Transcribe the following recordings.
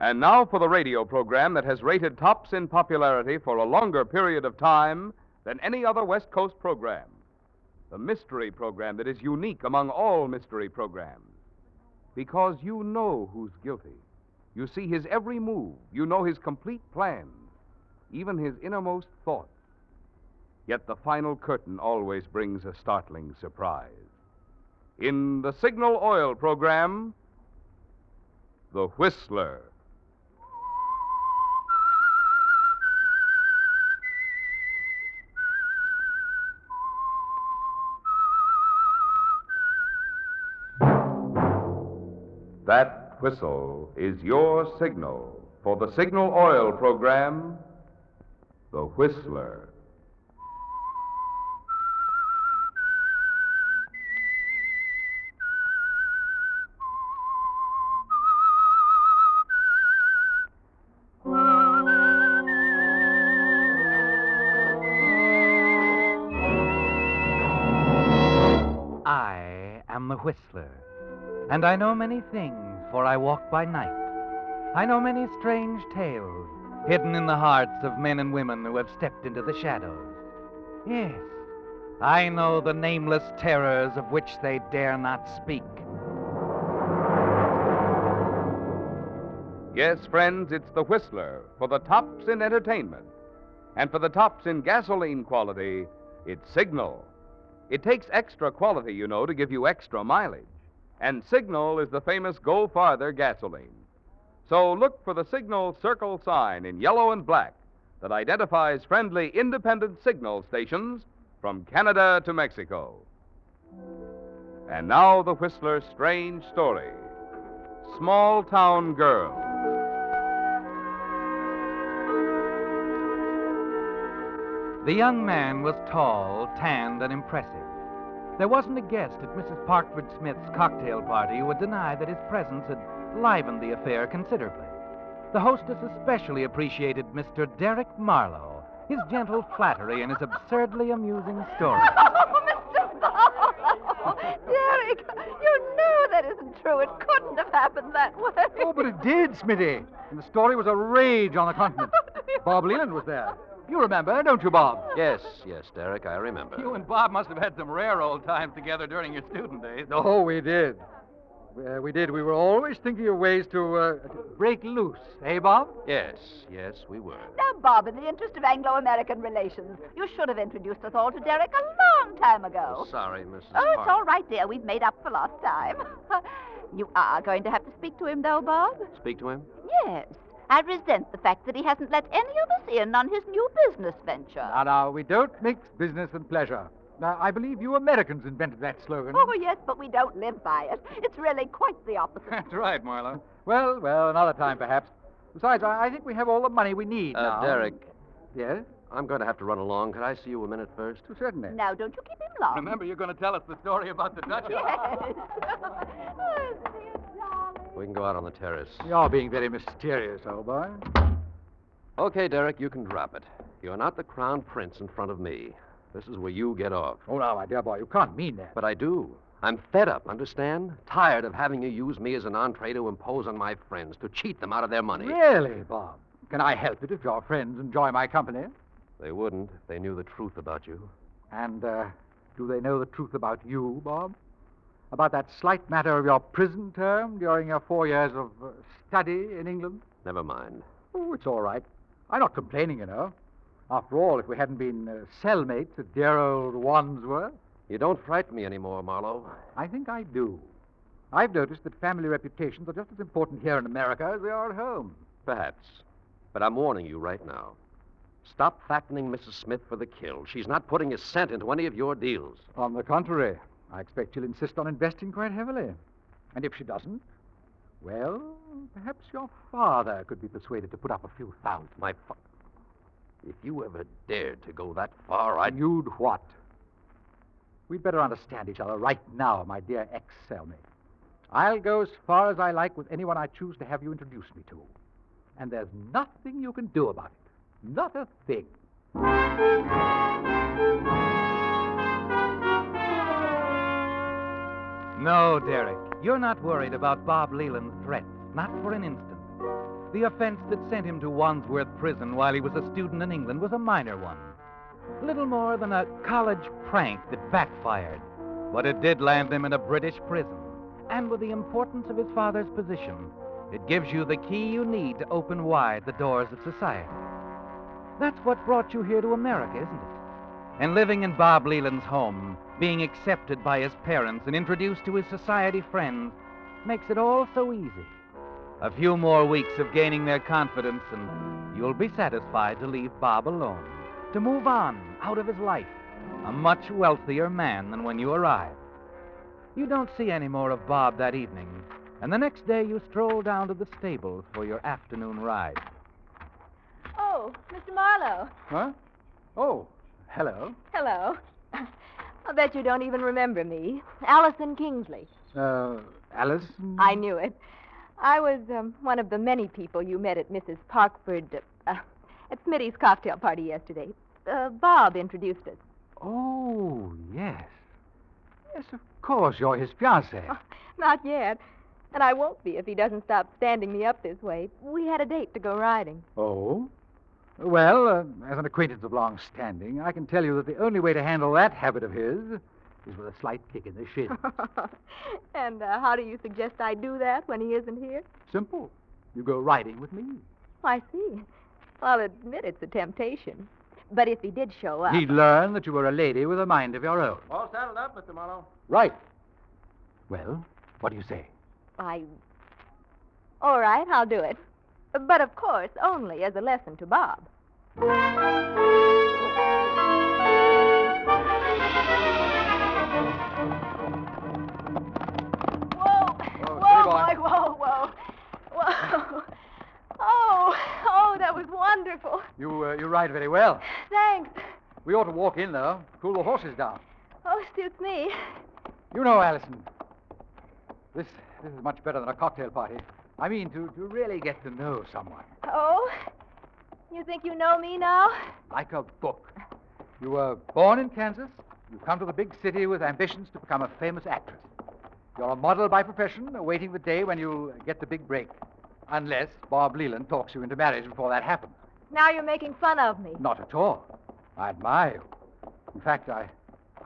And now for the radio program that has rated tops in popularity for a longer period of time than any other West Coast program. The mystery program that is unique among all mystery programs. Because you know who's guilty. You see his every move. You know his complete plans, even his innermost thoughts. Yet the final curtain always brings a startling surprise. In the Signal Oil program, The Whistler. That whistle is your signal for the Signal Oil program, The Whistler. I am the Whistler, and I know many things, for I walk by night. I know many strange tales hidden in the hearts of men and women who have stepped into the shadows. Yes, I know the nameless terrors of which they dare not speak. Yes, friends, it's The Whistler for the tops in entertainment. And for the tops in gasoline quality, it's Signal. It takes extra quality, you know, to give you extra mileage. And Signal is the famous Go Farther gasoline. So look for the Signal circle sign in yellow and black that identifies friendly independent signal stations from Canada to Mexico. And now the Whistler's strange story. Small Town Girl. The young man was tall, tanned, and impressive. There wasn't a guest at Mrs. Parkford Smith's cocktail party who would deny that his presence had livened the affair considerably. The hostess especially appreciated Mr. Derek Marlowe, his gentle flattery, and his absurdly amusing story. Oh, Mr. Marlowe! Derek, you know that isn't true. It couldn't have happened that way. Oh, but it did, Smitty. And the story was a rage on the continent. Bob Leland was there. You remember, don't you, Bob? Yes, Derek, I remember. You and Bob must have had some rare old times together during your student days. Oh, we did. We did. We were always thinking of ways to break loose. Eh, Bob? Yes, we were. Now, Bob, in the interest of Anglo-American relations, you should have introduced us all to Derek a long time ago. Oh, sorry, Mrs. Oh, it's Park. all right, dear. We've made up for lost time. You are going to have to speak to him, though, Bob? Speak to him? Yes. I resent the fact that he hasn't let any of us in on his new business venture. Now, we don't mix business and pleasure. Now, I believe you Americans invented that slogan. Oh, yes, but we don't live by it. It's really quite the opposite. That's right, Marlowe. Well, another time, perhaps. Besides, I think we have all the money we need now. Derek, Yes? I'm going to have to run along. Could I see you a minute first? Oh, certainly. Now, don't you keep him long. Remember, you're going to tell us the story about the Duchess. Yes. Oh, dear darling. We can go out on the terrace. You're being very mysterious, old boy. Okay, Derek, you can drop it. You're not the crown prince in front of me. This is where you get off. Oh, now, my dear boy, you can't mean that. But I do. I'm fed up, understand? Tired of having you use me as an entree to impose on my friends, to cheat them out of their money. Really, Bob? Can I help it if your friends enjoy my company? They wouldn't if they knew the truth about you. And, do they know the truth about you, Bob? About that slight matter of your prison term during your 4 years of study in England? Never mind. Oh, it's all right. I'm not complaining, you know. After all, if we hadn't been cellmates at dear old Wandsworth. You don't frighten me anymore, Marlowe. I think I do. I've noticed that family reputations are just as important here in America as they are at home. Perhaps. But I'm warning you right now. Stop fattening Mrs. Smith for the kill. She's not putting a cent into any of your deals. On the contrary, I expect she'll insist on investing quite heavily. And if she doesn't, well, perhaps your father could be persuaded to put up a few thousand. If you ever dared to go that far, I'd... You'd what? We'd better understand each other right now, my dear ex-cellmate. I'll go as far as I like with anyone I choose to have you introduce me to. And there's nothing you can do about it. Not a thing. No, Derek, you're not worried about Bob Leland's threats, not for an instant. The offense that sent him to Wandsworth Prison while he was a student in England was a minor one. Little more than a college prank that backfired. But it did land him in a British prison. And with the importance of his father's position, it gives you the key you need to open wide the doors of society. That's what brought you here to America, isn't it? And living in Bob Leland's home, being accepted by his parents and introduced to his society friends, makes it all so easy. A few more weeks of gaining their confidence, and you'll be satisfied to leave Bob alone, to move on out of his life, a much wealthier man than when you arrived. You don't see any more of Bob that evening, and the next day you stroll down to the stables for your afternoon ride. Oh, Mr. Marlowe. Huh? Oh, hello. Hello. I'll bet you don't even remember me. Allison Kingsley. Allison? I knew it. I was one of the many people you met at Mrs. Parkford, at Smitty's cocktail party yesterday. Bob introduced us. Oh, yes. Yes, of course, you're his fiancée. Oh, not yet. And I won't be if he doesn't stop standing me up this way. We had a date to go riding. Oh? Well, as an acquaintance of long standing, I can tell you that the only way to handle that habit of his is with a slight kick in the shin. And how do you suggest I do that when he isn't here? Simple. You go riding with me. I see. I'll admit it's a temptation. But if he did show up... He'd learn that you were a lady with a mind of your own. All saddled up, Mr. Marlowe. Right. Well, what do you say? All right, I'll do it. But, of course, only as a lesson to Bob. Whoa! Whoa, boy, whoa. Oh, that was wonderful. You ride very well. Thanks. We ought to walk in, though. Cool the horses down. Oh, suits me. You know, Allison, this is much better than a cocktail party. I mean, to really get to know someone. Oh? You think you know me now? Like a book. You were born in Kansas. You come to the big city with ambitions to become a famous actress. You're a model by profession, awaiting the day when you'll get the big break. Unless Bob Leland talks you into marriage before that happens. Now you're making fun of me. Not at all. I admire you. In fact, I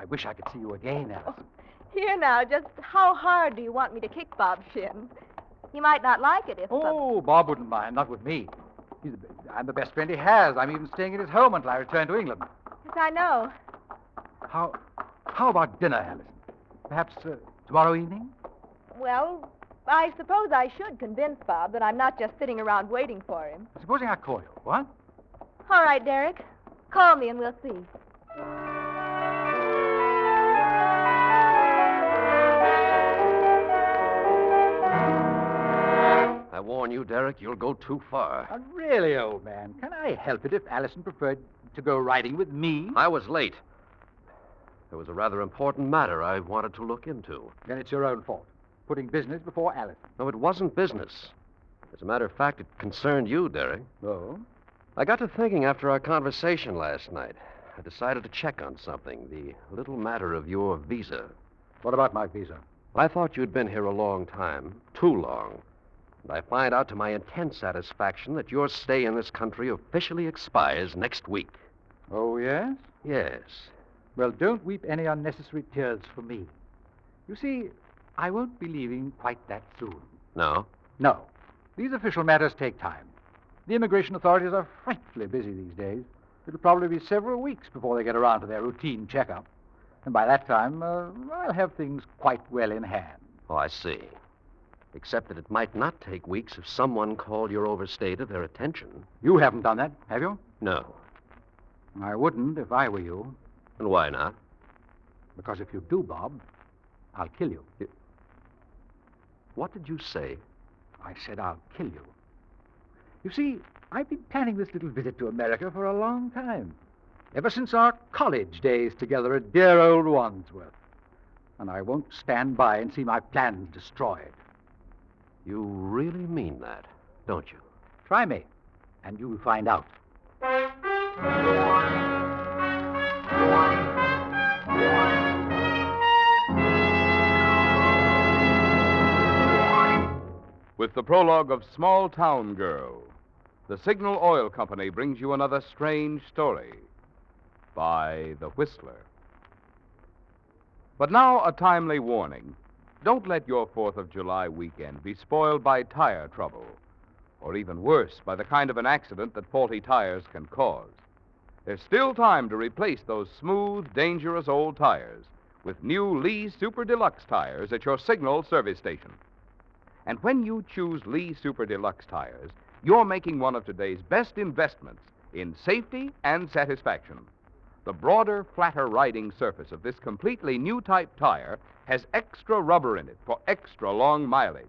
wish I could see you again, Allison. Here now, just how hard do you want me to kick Bob's shins? He might not like it if... Oh, Bob wouldn't mind. Not with me. I'm the best friend he has. I'm even staying at his home until I return to England. Yes, I know. How about dinner, Allison? Perhaps tomorrow evening? Well, I suppose I should convince Bob that I'm not just sitting around waiting for him. Supposing I call you, what? All right, Derek. Call me and we'll see. I warn you, Derek, you'll go too far. Really, old man, can I help it if Allison preferred to go riding with me? I was late. There was a rather important matter I wanted to look into. Then it's your own fault. Putting business before Allison. No, it wasn't business. As a matter of fact, it concerned you, Derek. Oh? I got to thinking after our conversation last night. I decided to check on something, the little matter of your visa. What about my visa? I thought you'd been here a long time, too long. And I find out to my intense satisfaction that your stay in this country officially expires next week. Oh, yes? Yes. Well, don't weep any unnecessary tears for me. You see, I won't be leaving quite that soon. No? No. These official matters take time. The immigration authorities are frightfully busy these days. It'll probably be several weeks before they get around to their routine checkup. And by that time, I'll have things quite well in hand. Oh, I see. Except that it might not take weeks if someone called your overstay to their attention. You haven't done that, have you? No. I wouldn't if I were you. And why not? Because if you do, Bob, I'll kill you. What did you say? I said I'll kill you. You see, I've been planning this little visit to America for a long time. Ever since our college days together at dear old Wandsworth. And I won't stand by and see my plans destroyed. You really mean that, don't you? Try me, and you'll find out. With the prologue of Small Town Girl, the Signal Oil Company brings you another strange story by The Whistler. But now, a timely warning. Don't let your 4th of July weekend be spoiled by tire trouble, or even worse, by the kind of an accident that faulty tires can cause. There's still time to replace those smooth, dangerous old tires with new Lee Super Deluxe tires at your Signal service station. And when you choose Lee Super Deluxe tires, you're making one of today's best investments in safety and satisfaction. The broader, flatter riding surface of this completely new type tire has extra rubber in it for extra long mileage.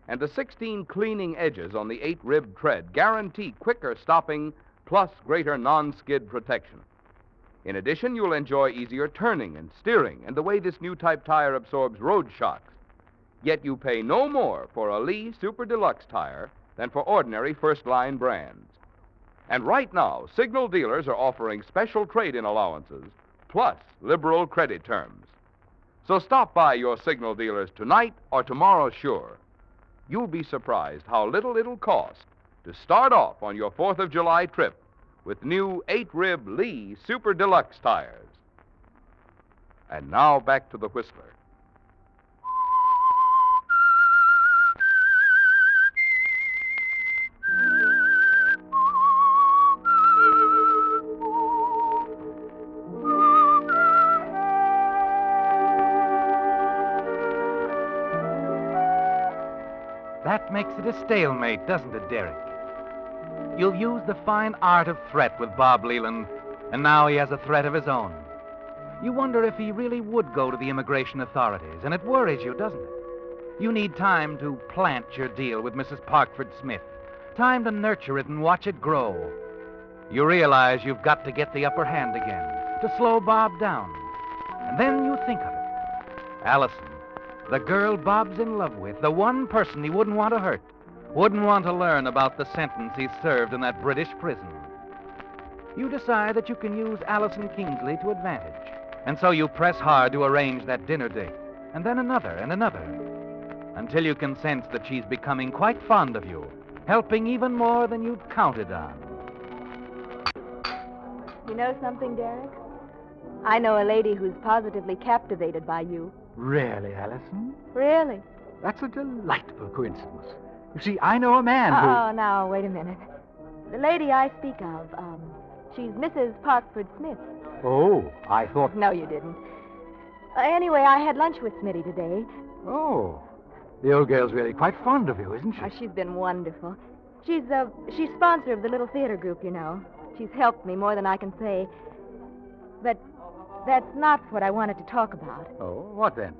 And the 16 cleaning edges on the 8-rib tread guarantee quicker stopping plus greater non-skid protection. In addition, you'll enjoy easier turning and steering and the way this new type tire absorbs road shocks. Yet you pay no more for a Lee Super Deluxe tire than for ordinary first-line brands. And right now, Signal dealers are offering special trade-in allowances, plus liberal credit terms. So stop by your Signal dealers tonight or tomorrow, sure. You'll be surprised how little it'll cost to start off on your 4th of July trip with new 8-rib Lee Super Deluxe tires. And now back to the Whistler. That makes it a stalemate, doesn't it, Derek? You'll use the fine art of threat with Bob Leland, and now he has a threat of his own. You wonder if he really would go to the immigration authorities, and it worries you, doesn't it? You need time to plant your deal with Mrs. Parkford Smith, time to nurture it and watch it grow. You realize you've got to get the upper hand again, to slow Bob down. And then you think of it. Allison, the girl Bob's in love with, the one person he wouldn't want to hurt, wouldn't want to learn about the sentence he served in that British prison. You decide that you can use Allison Kingsley to advantage, and so you press hard to arrange that dinner date, and then another and another, until you can sense that she's becoming quite fond of you, helping even more than you'd counted on. You know something, Derek? I know a lady who's positively captivated by you. Really, Allison? Really? That's a delightful coincidence. You see, I know a man who... Oh, now, wait a minute. The lady I speak of, she's Mrs. Parkford Smith. Oh, I thought... No, you didn't. Anyway, I had lunch with Smitty today. Oh, the old girl's really quite fond of you, isn't she? Oh, she's been wonderful. She's sponsor of the little theater group, you know. She's helped me more than I can say. But that's not what I wanted to talk about. Oh, what then?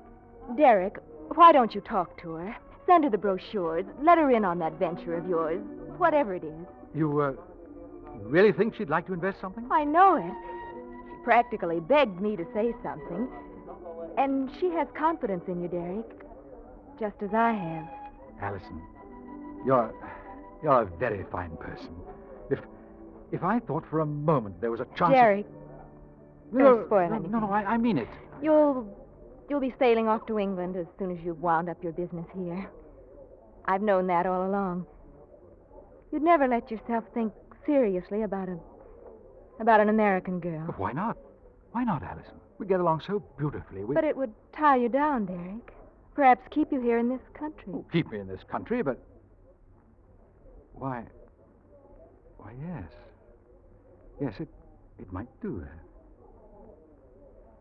Derek, why don't you talk to her? Send her the brochures. Let her in on that venture of yours, whatever it is. You really think she'd like to invest something? I know it. She practically begged me to say something. And she has confidence in you, Derek, just as I have. Allison, you're a very fine person. If I thought for a moment there was a chance... Derek, don't spoil anything. No, I mean it. You'll be sailing off to England as soon as you've wound up your business here. I've known that all along. You'd never let yourself think seriously about an American girl. But why not? Why not, Allison? We get along so beautifully. But it would tie you down, Derek. Perhaps keep you here in this country. Oh, keep me in this country, but... Why, yes. Yes, it might do that.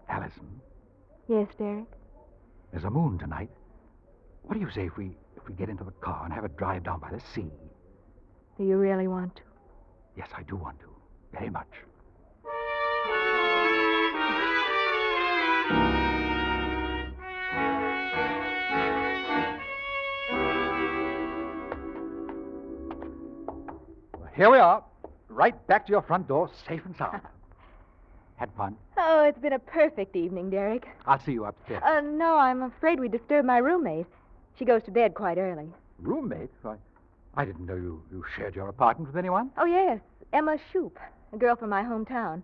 Allison, Yes, Derek? there's a moon tonight. What do you say if we get into the car and have a drive down by the sea? Do you really want to? Yes, I do want to. Very much. Here we are. Right back to your front door, safe and sound. Had fun? Oh, it's been a perfect evening, Derek. I'll see you upstairs. No, I'm afraid we disturbed my roommate. She goes to bed quite early. Roommate? I didn't know you shared your apartment with anyone. Oh, yes, Emma Shoup, a girl from my hometown.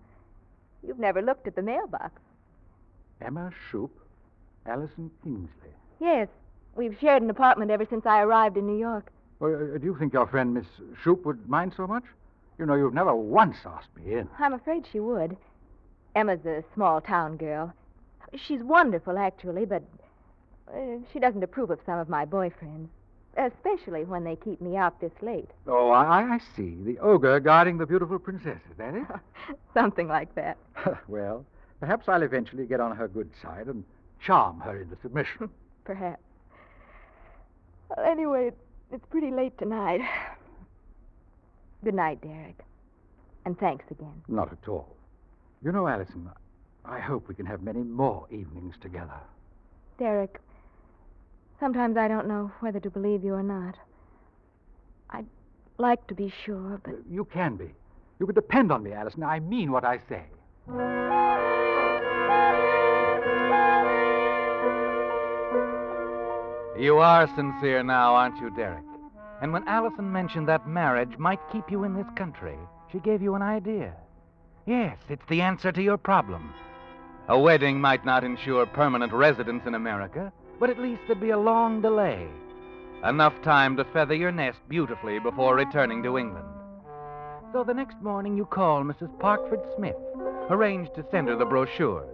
You've never looked at the mailbox. Emma Shoup, Allison Kingsley. Yes, We've shared an apartment ever since I arrived in New York. Well, do you think your friend Miss Shoup would mind so much? You know, you've never once asked me in. I'm afraid she would. Emma's a small-town girl. She's wonderful, actually, but she doesn't approve of some of my boyfriends, especially when they keep me out this late. Oh, I see. The ogre guarding the beautiful princess, is that it? Something like that. Well, perhaps I'll eventually get on her good side and charm her into submission. Perhaps. Well, anyway, it's pretty late tonight. Good night, Derek. And thanks again. Not at all. You know, Allison, I hope we can have many more evenings together. Derek, sometimes I don't know whether to believe you or not. I'd like to be sure, but... You can be. You can depend on me, Allison. I mean what I say. You are sincere now, aren't you, Derek? And when Allison mentioned that marriage might keep you in this country, she gave you an idea. Yes, it's the answer to your problem. A wedding might not ensure permanent residence in America, but at least there'd be a long delay. Enough time to feather your nest beautifully before returning to England. So the next morning you call Mrs. Parkford Smith, arrange to send her the brochures.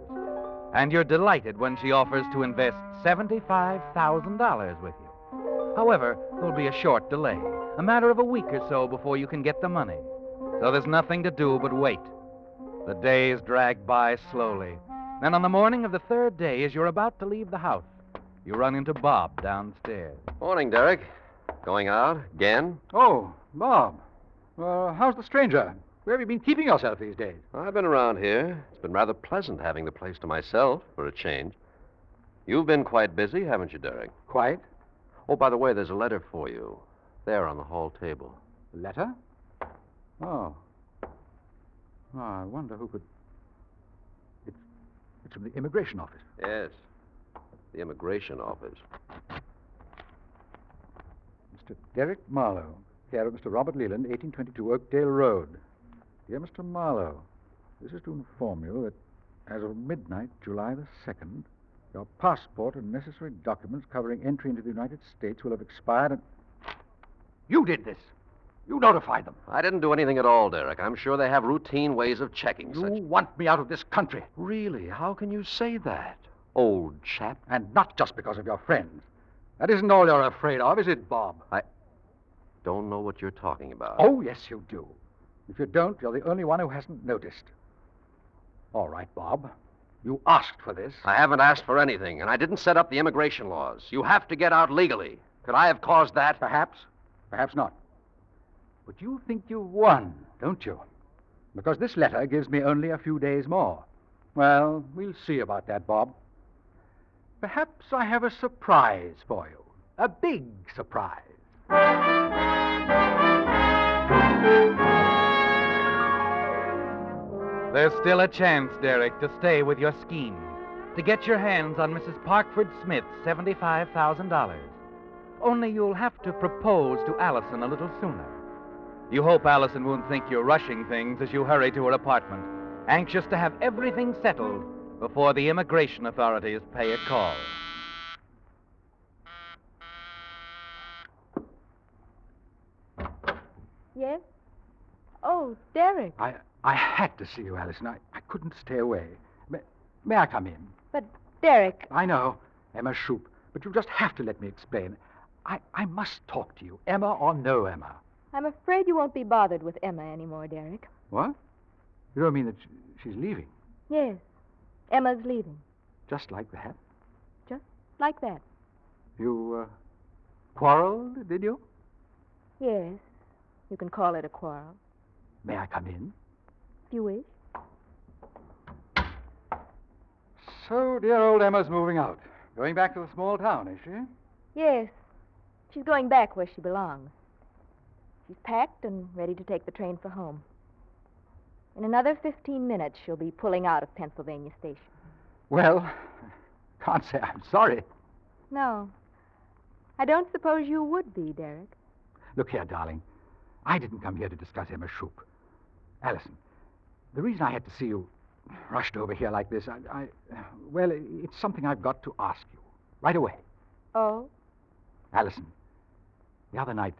And you're delighted when she offers to invest $75,000 with you. However, there'll be a short delay, a matter of a week or so before you can get the money. So there's nothing to do but wait. The days drag by slowly. And on the morning of the third day, as you're about to leave the house, you run into Bob downstairs. Morning, Derek. Going out again? Oh, Bob. How's the stranger? Where have you been keeping yourself these days? I've been around here. It's been rather pleasant having the place to myself for a change. You've been quite busy, haven't you, Derek? Quite. Oh, by the way, there's a letter for you. There on the hall table. Letter? Oh. Oh, I wonder who could... It's from the immigration office. Yes. The immigration office. Mr. Derek Marlowe, care of Mr. Robert Leland, 1822 Oakdale Road. Dear Mr. Marlowe, this is to inform you that as of midnight, July the 2nd, your passport and necessary documents covering entry into the United States will have expired and... You did this. You notified them. I didn't do anything at all, Derek. I'm sure they have routine ways of checking You such... want me out of this country. Really? How can you say that? Old chap. And not just because of your friends. That isn't all you're afraid of, is it, Bob? I don't know what you're talking about. Oh, yes, you do. If you don't, you're the only one who hasn't noticed. All right, Bob. You asked for this. I haven't asked for anything, and I didn't set up the immigration laws. You have to get out legally. Could I have caused that? Perhaps. Perhaps not. But you think you've won, don't you? Because this letter gives me only a few days more. Well, we'll see about that, Bob. Perhaps I have a surprise for you. A big surprise. There's still a chance, Derek, to stay with your scheme, to get your hands on Mrs. Parkford Smith's $75,000. Only you'll have to propose to Allison a little sooner. You hope Allison won't think you're rushing things as you hurry to her apartment, anxious to have everything settled before the immigration authorities pay a call. Yes? Oh, Derek. I had to see you, Allison. I couldn't stay away. May I come in? But, Derek... I know, Emma Shoup, but you just have to let me explain. I must talk to you, Emma or no Emma. I'm afraid you won't be bothered with Emma anymore, Derek. What? You don't mean that she's leaving? Yes. Emma's leaving. Just like that? Just like that. You, quarreled, did you? Yes. You can call it a quarrel. May I come in? If you wish. So, dear old Emma's moving out. Going back to the small town, is she? Yes. She's going back where she belongs. She's packed and ready to take the train for home. In another 15 minutes, she'll be pulling out of Pennsylvania Station. Well, can't say I'm sorry. No. I don't suppose you would be, Derek. Look here, darling. I didn't come here to discuss Emma Shoup. Allison, the reason I had to see you rushed over here like this, well, it's something I've got to ask you right away. Oh? Allison, the other night,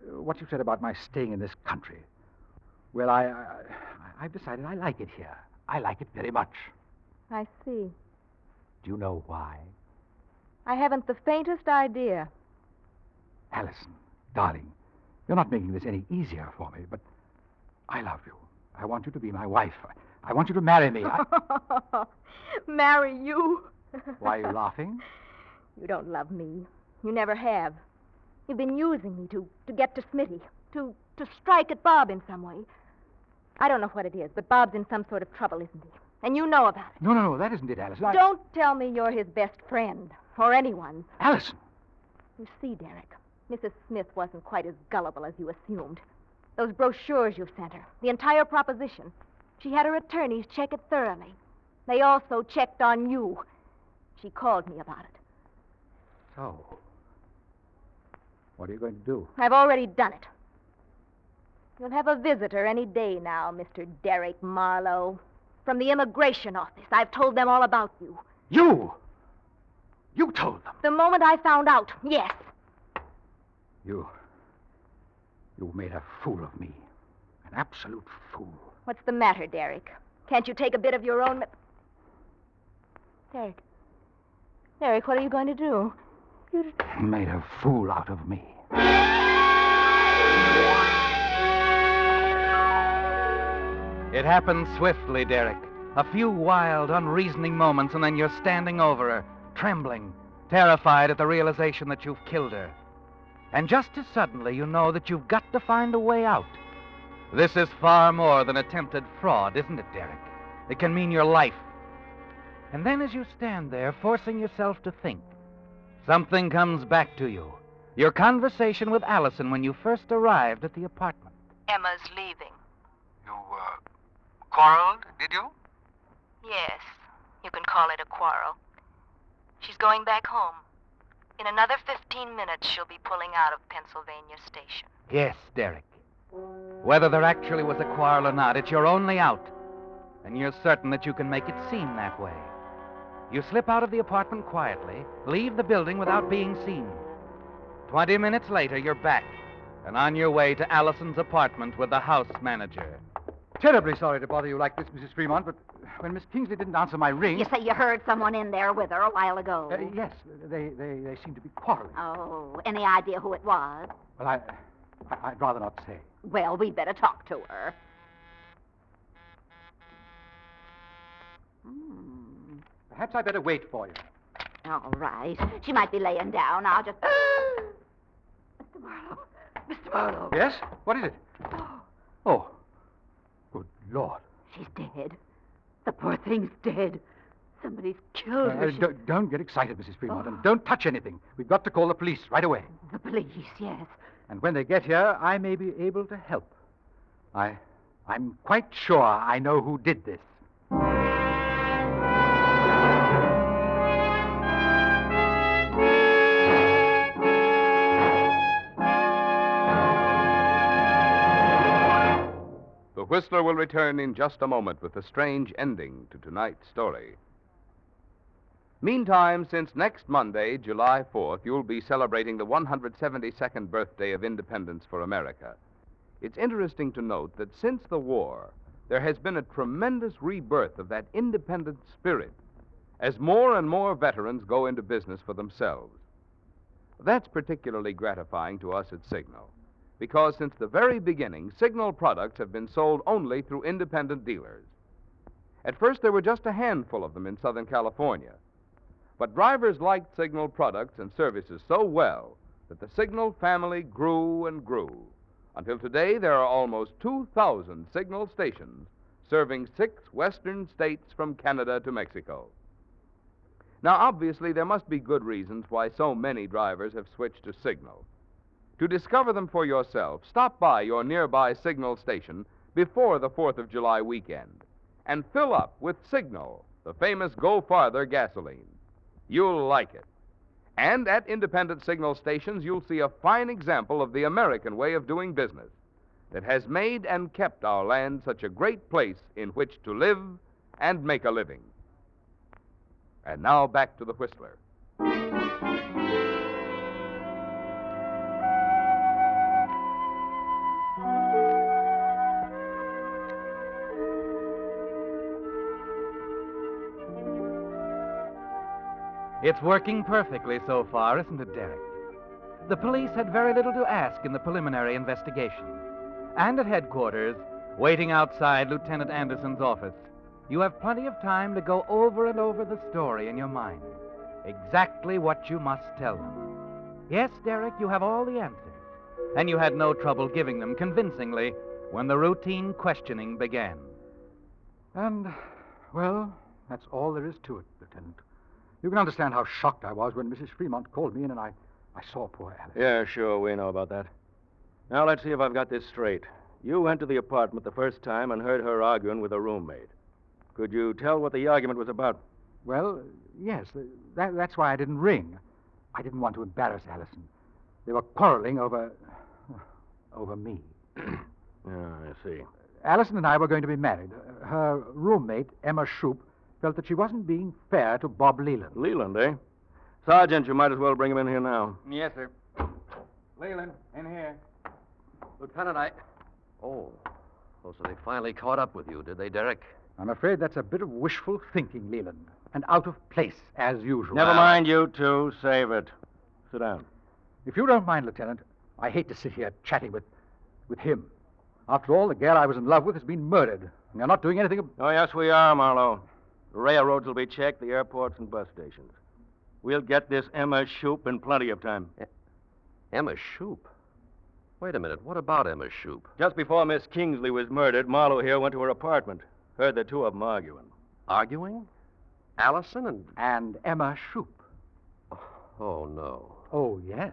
what you said about my staying in this country. Well, I've decided I like it here. I like it very much. I see. Do you know why? I haven't the faintest idea. Allison, darling, you're not making this any easier for me, but I love you. I want you to be my wife. I want you to marry me. Marry you? Why are you laughing? You don't love me. You never have. You've been using me to get to Smitty, to strike at Bob in some way. I don't know what it is, but Bob's in some sort of trouble, isn't he? And you know about it. No, that isn't it, Allison. Don't tell me you're his best friend, or anyone's. Allison! You see, Derek, Mrs. Smith wasn't quite as gullible as you assumed. Those brochures you sent her, the entire proposition, she had her attorneys check it thoroughly. They also checked on you. She called me about it. So, what are you going to do? I've already done it. You'll have a visitor any day now, Mr. Derek Marlowe. From the immigration office. I've told them all about you. You? You told them? The moment I found out, yes. You made a fool of me. An absolute fool. What's the matter, Derek? Can't you take a bit of your own... Derek, what are you going to do? You made a fool out of me. It happened swiftly, Derek. A few wild, unreasoning moments, and then you're standing over her, trembling, terrified at the realization that you've killed her. And just as suddenly, you know that you've got to find a way out. This is far more than attempted fraud, isn't it, Derek? It can mean your life. And then as you stand there, forcing yourself to think, something comes back to you. Your conversation with Allison when you first arrived at the apartment. Emma's leaving. You, quarreled, did you? Yes, you can call it a quarrel. She's going back home. In another 15 minutes, she'll be pulling out of Pennsylvania Station. Yes, Derek. Whether there actually was a quarrel or not, it's your only out. And you're certain that you can make it seem that way. You slip out of the apartment quietly, leave the building without being seen. 20 minutes later, you're back, and on your way to Allison's apartment with the house manager. Terribly sorry to bother you like this, Mrs. Fremont, but when Miss Kingsley didn't answer my ring... You say you heard someone in there with her a while ago? Yes, they seem to be quarreling. Oh, any idea who it was? Well, I'd rather not say. Well, we'd better talk to her. Perhaps I'd better wait for you. All right. She might be laying down. I'll just... Mr. Marlowe. Mr. Marlowe. Yes? What is it? Oh. Good Lord. She's dead. The poor thing's dead. Somebody's killed her. Don't get excited, Mrs. Fremont, and don't touch anything. We've got to call the police right away. The police, yes. And when they get here, I may be able to help. I'm quite sure I know who did this. The Whistler will return in just a moment with a strange ending to tonight's story. Meantime, since next Monday, July 4th, you'll be celebrating the 172nd birthday of independence for America. It's interesting to note that since the war, there has been a tremendous rebirth of that independent spirit as more and more veterans go into business for themselves. That's particularly gratifying to us at Signal, because since the very beginning, Signal products have been sold only through independent dealers. At first, there were just a handful of them in Southern California. But drivers liked Signal products and services so well that the Signal family grew and grew. Until today, there are almost 2,000 Signal stations serving 6 western states from Canada to Mexico. Now, obviously, there must be good reasons why so many drivers have switched to Signal. To discover them for yourself, stop by your nearby Signal station before the 4th of July weekend and fill up with Signal, the famous Go Farther gasoline. You'll like it. And at independent Signal stations, you'll see a fine example of the American way of doing business that has made and kept our land such a great place in which to live and make a living. And now back to the Whistler. It's working perfectly so far, isn't it, Derek? The police had very little to ask in the preliminary investigation. And at headquarters, waiting outside Lieutenant Anderson's office, you have plenty of time to go over and over the story in your mind. Exactly what you must tell them. Yes, Derek, you have all the answers. And you had no trouble giving them convincingly when the routine questioning began. And, well, that's all there is to it, Lieutenant. You can understand how shocked I was when Mrs. Fremont called me in and I saw poor Alice. Yeah, sure, we know about that. Now, let's see if I've got this straight. You went to the apartment the first time and heard her arguing with her roommate. Could you tell what the argument was about? Well, yes, that's why I didn't ring. I didn't want to embarrass Allison. They were quarreling over me. Yeah, I see. Allison and I were going to be married. Her roommate, Emma Shoup, felt that she wasn't being fair to Bob Leland. Leland, eh? Sergeant, you might as well bring him in here now. Yes, sir. Leland, in here. Lieutenant, Oh, so they finally caught up with you, did they, Derek? I'm afraid that's a bit of wishful thinking, Leland, and out of place, as usual. Never mind you two. Save it. Sit down. If you don't mind, Lieutenant, I hate to sit here chatting with him. After all, the girl I was in love with has been murdered, and you're not doing anything... Oh, yes, we are, Marlowe. The railroads will be checked, the airports and bus stations. We'll get this Emma Shoup in plenty of time. Emma Shoup? Wait a minute. What about Emma Shoup? Just before Miss Kingsley was murdered, Marlowe here went to her apartment. Heard the two of them arguing. Arguing? Allison And Emma Shoup. Oh, no. Oh, yes.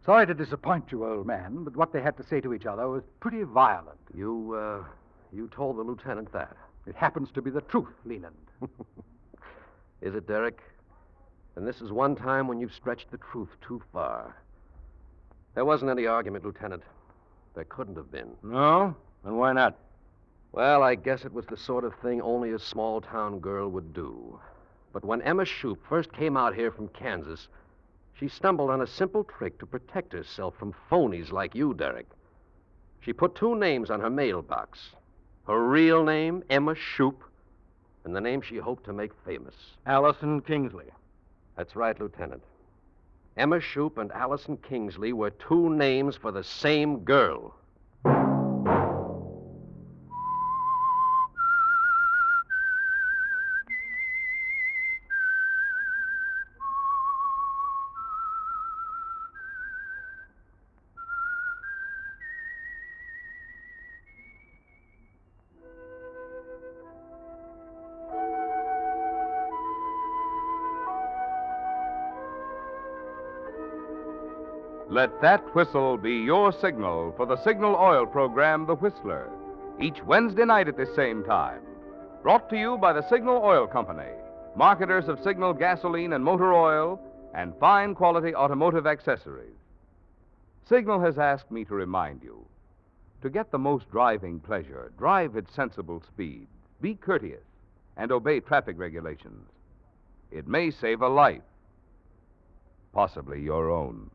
Sorry to disappoint you, old man, but what they had to say to each other was pretty violent. You told the lieutenant that? It happens to be the truth, Leland. Is it, Derek? And this is one time when you've stretched the truth too far. There wasn't any argument, Lieutenant. There couldn't have been. No? And why not? Well, I guess it was the sort of thing only a small-town girl would do. But when Emma Shoup first came out here from Kansas, she stumbled on a simple trick to protect herself from phonies like you, Derek. She put two names on her mailbox. Her real name, Emma Shoup, and the name she hoped to make famous. Allison Kingsley. That's right, Lieutenant. Emma Shoup and Allison Kingsley were two names for the same girl. Let that whistle be your signal for the Signal Oil program, The Whistler, each Wednesday night at this same time. Brought to you by the Signal Oil Company, marketers of Signal gasoline and motor oil and fine quality automotive accessories. Signal has asked me to remind you, to get the most driving pleasure, drive at sensible speed, be courteous, and obey traffic regulations. It may save a life, possibly your own.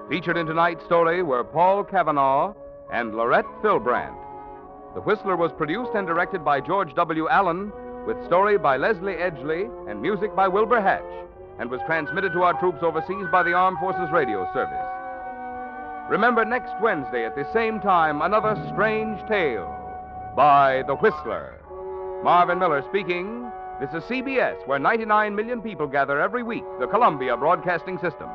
Featured in tonight's story were Paul Cavanaugh and Laurette Philbrandt. The Whistler was produced and directed by George W. Allen, with story by Leslie Edgley and music by Wilbur Hatch, and was transmitted to our troops overseas by the Armed Forces Radio Service. Remember, next Wednesday at the same time, another strange tale by The Whistler. Marvin Miller speaking. This is CBS, where 99 million people gather every week, the Columbia Broadcasting System.